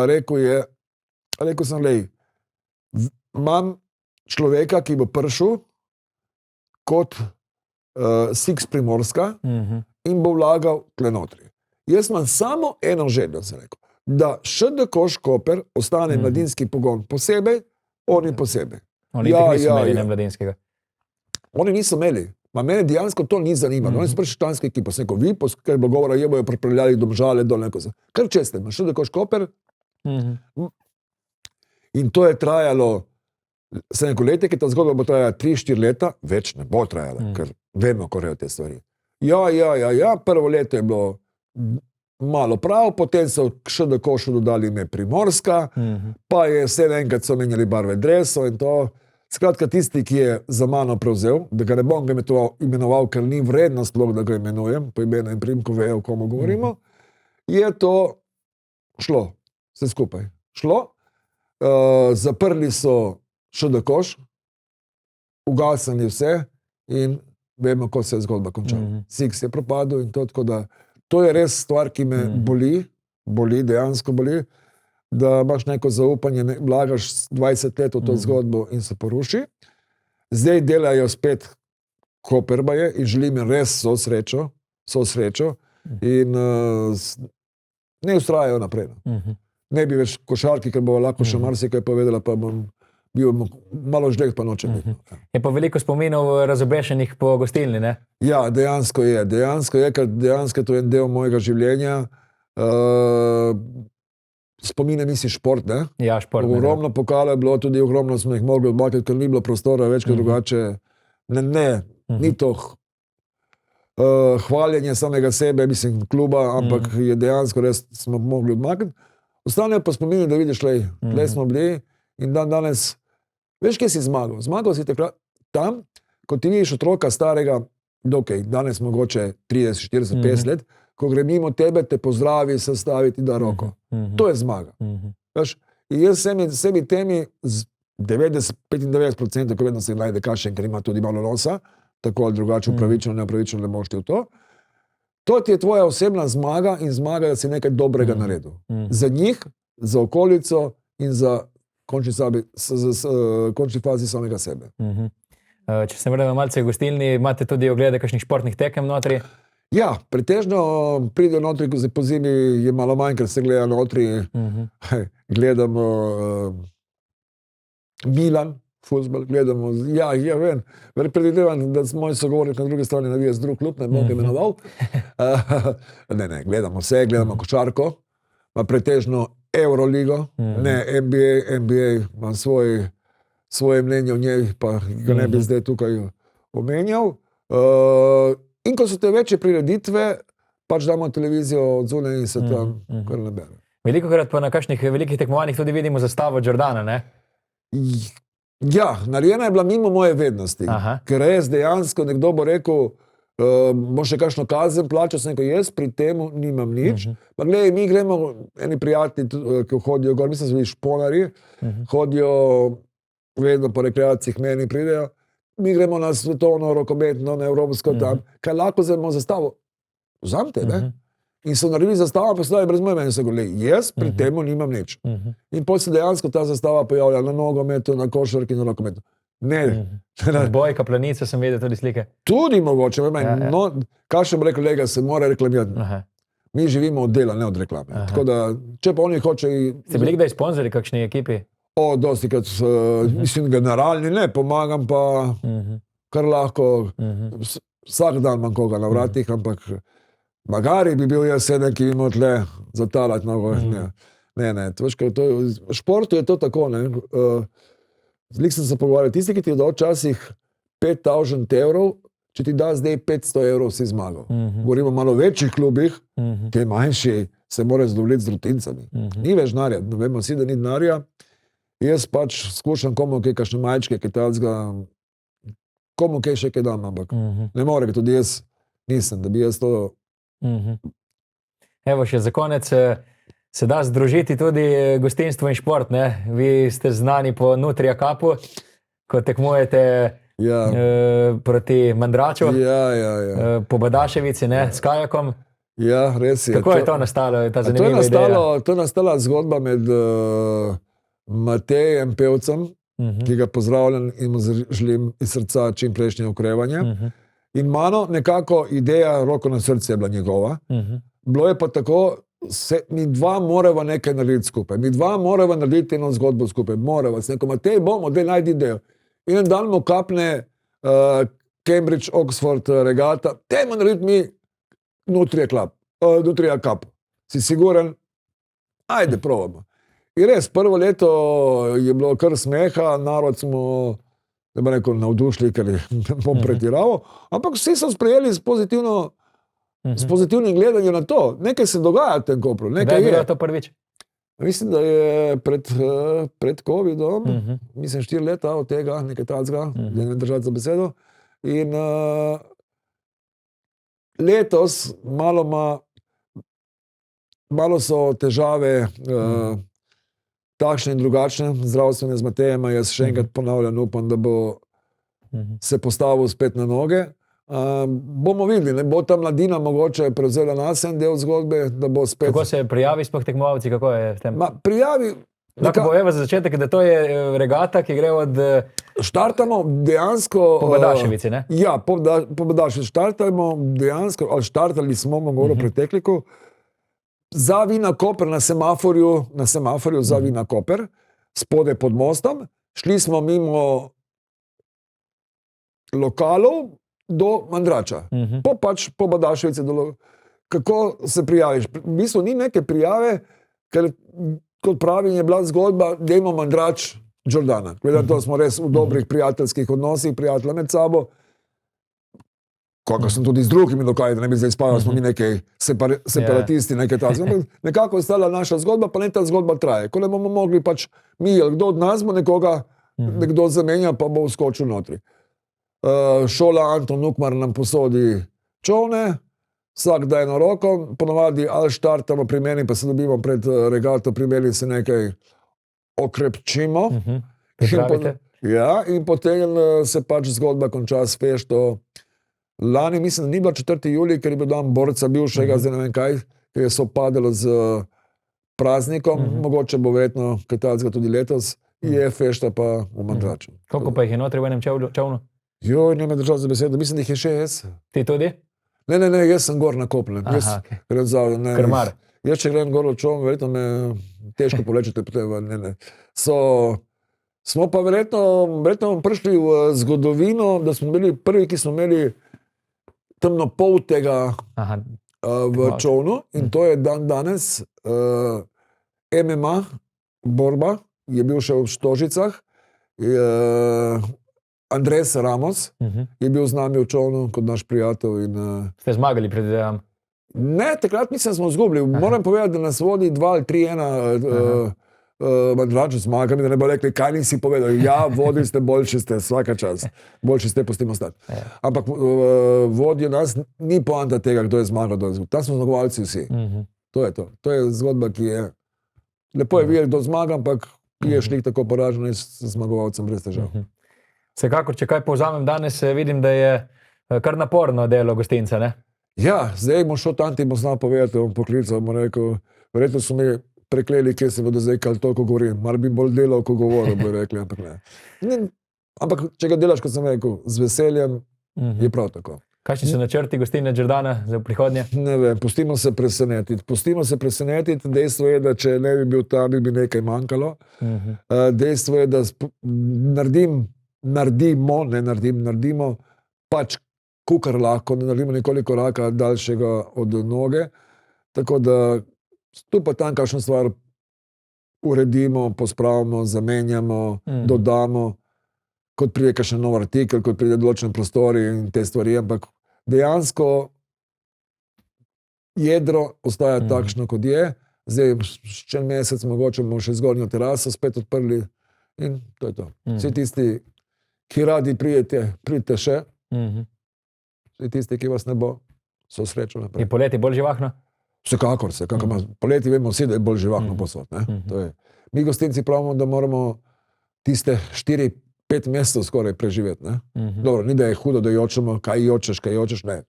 rekel sem, lej, imam človeka, ki bo prišel kot Six Primorska in bo vlagal tle notri. Jaz imam samo eno željo, sem rekel, da ŠDK Škoper ostane mladinski pogon posebej, oni posebej. Oni niso imeli ne mladinskega. Oni niso imeli. Mene dejansko to ni zanimalo. Oni so prišli članske ekipe, sem rekel, vi, ker bo govora, je bojo pripravljali Domžale dol neko. Kar česte, ŠDK Škoper. In to je trajalo, sem rekel, lete, ki ta zgodba bo trajala 3-4 leta, več ne bo trajala, ker vemo, ko rejo te stvari. Ja, prvo leto je bilo malo prav, potem so ŠDK še dodali ime Primorska, pa je vse enkrat so menjali barve dresov in to. Skratka, tisti, ki je za mano prevzel, da ga ne bom imenoval, ker ni vredno sploh, da ga imenujem, po imenu in priimku vejo, o komu govorimo, je to šlo, vse skupaj. Šlo, zaprli so ŠD Koš, ugasnili vse in vemo, ko se je zgodba končala. Six je propadel in to, tako da to je res stvar, ki me boli, dejansko boli, da imaš neko zaupanje, vlagaš 20 let v to zgodbo in se poruši. Zdaj delajo spet Koperbaje in želim jim res vso srečo in ne ustrajajo naprej. Ne bi več košarki, ker bo lahko še marsikaj povedala, pa bom bil malo žleh, pa nočem biti. Je pa veliko spominov razobešenih po gostilni, ne? Ja, dejansko je, ker dejansko je to en del mojega življenja. Spomine misli šport, ne? Ja, šport. Ogromno pokala je bilo, tudi ogromno smo jih mogli odmakniti, ker ni bilo prostora več, ker drugače ni to hvaljenje samega sebe, mislim, kluba, ampak je dejansko res smo mogli odmakniti. Ostanejo pa spomini, da vidiš, tle smo bili in danes, veš, kje si zmagal? Zmagal si takrat tam, ko ti vidiš otroka starega, danes mogoče 30, 40, 50 let, ko gre mimo tebe, te pozdravi, sestaviti, da roko. To je zmaga. Veš, in jaz sebi temi z 90-95%, ko vedno se najde kašen, ker ima tudi malo nosa, tako ali drugače upravičeno, neopravičeno, ne moš ti v to. To ti je tvoja osebna zmaga in zmaga, da si nekaj dobrega naredil. Za njih, za okolico in za končni fazi samega sebe. Če se vrnemo malce v gostilni, imate tudi oglede kakšnih športnih tekem notri? Ja, pretežno pridejo notri, ko se po zimi je malo manj, ker se gleda notri, gledamo Milan, fuzbal, gledamo, vem, predvidevam, da moj sogovornik na drugi strani navija z drug klub, ne bom imenoval. Ne, gledamo vse, gledamo košarko, ima pretežno Euroligo, ne NBA ima svoje mnenje o njej, pa ga ne bi zdaj tukaj omenjal. In ko so te večje prireditve, pač damo televizijo od zunaj in se tam kar nabere. Velikokrat pa na kakšnih velikih tekmovanjih tudi vidimo zastavo Jordana, ne? Ja, narejena je bila mimo moje vednosti, ker res dejansko nekdo bo rekel, bo še kakšno kazen plačal, sem rekel, jaz pri temu nimam nič. Pa gledaj, mi gremo, eni prijatelji, ki hodijo gor, mislim, so bili šponari, hodijo vedno po rekreacijah, meni pridejo, mi gremo na svetovno rokometno, na evropsko tam, kaj lahko vzamemo zastavo? Vzamte, ne? In so naredili zastavo, pa sedaj brez moje meni so govorili, jaz pri temu nimam nič. In potem se dejansko ta zastava pojavlja na nogometu, na košarki, na rokometu. Ne. Bojka, planice, sem videl tudi slike. Tudi mogoče, no, kaj še bom rekel, lega, se mora reklamirati. Mi živimo od dela, ne od reklame. Tako da, če pa oni hoče... Ste bili kdaj sponzorji kakšni ekipi? Dostikrat, mislim, generalni, ne, pomagam pa kar lahko, vsak dan imam koga na vratih, ampak magari bi bil jaz eden, ki bi imel tle zatalati nogo. Ne, v športu je to tako, ne. Zlik sem se pogovarjal, tisti, ki ti da včasih 5.000 evrov, če ti da zdaj 500 evrov, si zmagal. Govorimo o malo večjih klubih, ki manjši se morajo zadovoljiti z rutincami. Ni več denarja, vemo vsi, da ni denarja. Jaz pač skušam komu kaj kakšne majčke, kaj talcga, komu kaj še kaj dam, ampak ne more, tudi jaz nisem, da bi jaz to... Evo, še za konec, se da združiti tudi gostinstvo in šport, ne? Vi ste znani po Nutrija Cupu, ko tekmujete proti Mandraču, po Badaševici, ne, s kajakom. Ja, res je. Kako je to nastalo, ta zanimiva ideja? To je nastala zgodba med Matejem Pevcem, ki ga pozdravljam in mu želim iz srca čim prejšnje okrevanje. In mano nekako ideja, roko na srce je bila njegova. Bilo je pa tako, mi dva morava nekaj narediti skupaj. Mi dva morava narediti eno zgodbo skupaj. Morava. S nekom, Matej, bomo, daj najdi idejo. In en dan mu kapne Cambridge, Oxford regata, dajmo narediti mi Nutrija Cup. Si siguren? Ajde, probamo. In res, prvo leto je bilo kar smeha, narod smo, ne bo rekel, navdušili, ker ne bom pretiraval, ampak vsi so sprejeli s pozitivnim gledanjem na to. Nekaj se dogaja v tem Kopru. Kdaj je bilo to prvič? Mislim, da je pred COVID-om, mislim 4 leta od tega, nekaj takega, da ne držati za besedo. In letos malo so težave takšne in drugačne, zdravstvene z Matejema. Jaz še enkrat ponavljam, upam, da bo se postavil spet na noge. Bomo videli, ne bo ta mladina mogoče prevzela nas en del zgodbe, da bo spet... Kako se prijavi sploh tekmovalci, kako je v tem? Prijavi... Lahko poveva za začetek, da to je regata, ki gre od... Štartamo dejansko... Po Badaševici, ne? Ja, po Badaševici štartamo dejansko, ali štartali smo, mogoče pretekliku, za Vina Koper na semaforju za Vina Koper, spode pod mostom, šli smo mimo lokalov do Mandrača. Po Badaševici. Kako se prijaviš? V bistvu ni neke prijave, ker kot pravim, je bila zgodba, dajmo Mandrač Jordana. Glede to smo res v dobrih prijateljskih odnosih, prijatelja med sabo. Kakor sem tudi z drugimi lokali, da ne bi zdaj spavali, smo mi nekaj separatisti, nekaj takega. Nekako je stala naša zgodba, pa ne ta zgodba traje. Ko ne bomo mogli pač mi, kdo od nas bo nekdo zamenja, pa bo vskočil notri. Šola Anton Nukmar nam posodi čovne, vsak da eno roko, ponovadi ali štartamo pri meni, pa se dobimo pred regato, pri meni se nekaj okrepčimo. In potem se pač zgodba konča s fešto. Lani mislim, da ni bila 4. julij, ker je bil dan borca bivšega, zdaj ne vem kaj, ker je sopadalo z praznikom, mogoče bo verjetno kaj takega tudi letos, je fešta pa v Mandraču. Koliko pa jih je notri v enem čovnu? Joj, ne me držal za besedo, mislim, da jih je 6. Ti tudi? Ne, jaz sem gor na Kopnem. Krmar. Jaz, če grem gor v čovn, verjetno me težko povlečete po tem. Smo pa verjetno prišli v zgodovino, da smo bili prvi, ki smo imeli temnopoltega v čovnu, in to je danes MMA borba, je bil še v Stožicah, Andres Ramos je bil z nami v čovnu kot naš prijatelj. Ste zmagali predvidevam? Ne, takrat mislim, smo izgubili. Moram povedati, da nas vodi 2 ali 3-1 Mandrač zmagami, da ne bo rekli, kaj nisi povedal. Ja, vodili ste, boljši ste, vsaka čas. Boljši ste, pustimo stati. Ampak vodijo nas, ni poanta tega, kdo je zmagal. Tam smo zmagovalci vsi. To je to. To je zgodba, ki je... Lepo je videti, kdo zmaga, ampak je šlik tako poražen s zmagovalcem brez težav. Vsekakor, če kaj povzamem danes, vidim, da je kar naporno delo gostinca, ne? Ja, zdaj bom šel tam, ti bom znal povedati, bom poklical, bom rekel, verjetno so mi prekleli, kje se bodo zdaj, kaj toliko govorim. Mar bi bolj delal, ko govoril, bi rekli, ampak ne. Ampak, če ga delaš, kot sem rekel, z veseljem, je prav tako. Kakšni so načrti gostilne Jordana za prihodnje? Ne vem, pustimo se presenetiti. Dejstvo je, da če ne bi bil tam, bi nekaj manjkalo. Dejstvo je, da naredimo pač kukar lahko, da naredimo nekoliko koraka daljšega od noge. Tako da tu pa tam kakšno stvar uredimo, pospravimo, zamenjamo, dodamo, kot pride kakšen nov artikel, kot pride določen prostori in te stvari, ampak dejansko jedro ostaja takšno, kot je. Zdaj, še mesec, mogoče bomo še zgornjo teraso spet odprli in to je to. Vsi tisti, ki radi pridete še, vsi tisti, ki vas ne bo, so srečo naprej. Je poleti bolj živahno? Vsekakor. Poleti vemo vsi, da je bolj živahno posod. Mi gostinci pravimo, da moramo tiste 4-5 mesecev skoraj preživeti. Dobro, ni da je hudo, da jočemo, kaj jočeš, ne.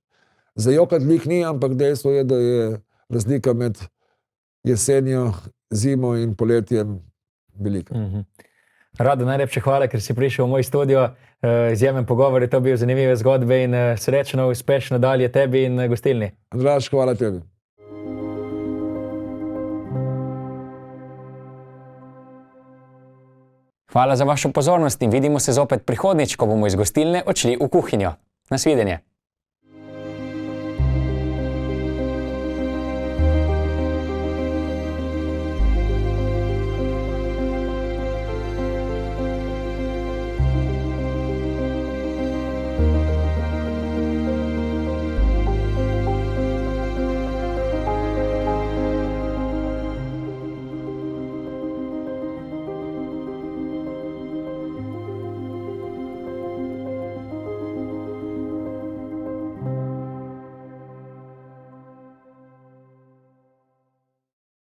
Za jokat lik ni, ampak dejstvo je, da je razlika med jesenjo, zimo in poletjem velika. Rado, najlepše hvala, ker si prišel v moj studio. Izjemen pogovor, je to bil zanimive zgodbe in srečno, uspešno dalje tebi in gostilni. Andraž, hvala tebi. Hvala za vašo pozornost in vidimo se zopet prihodnjič, ko bomo iz gostilne odšli v kuhinjo. Nasvidenje.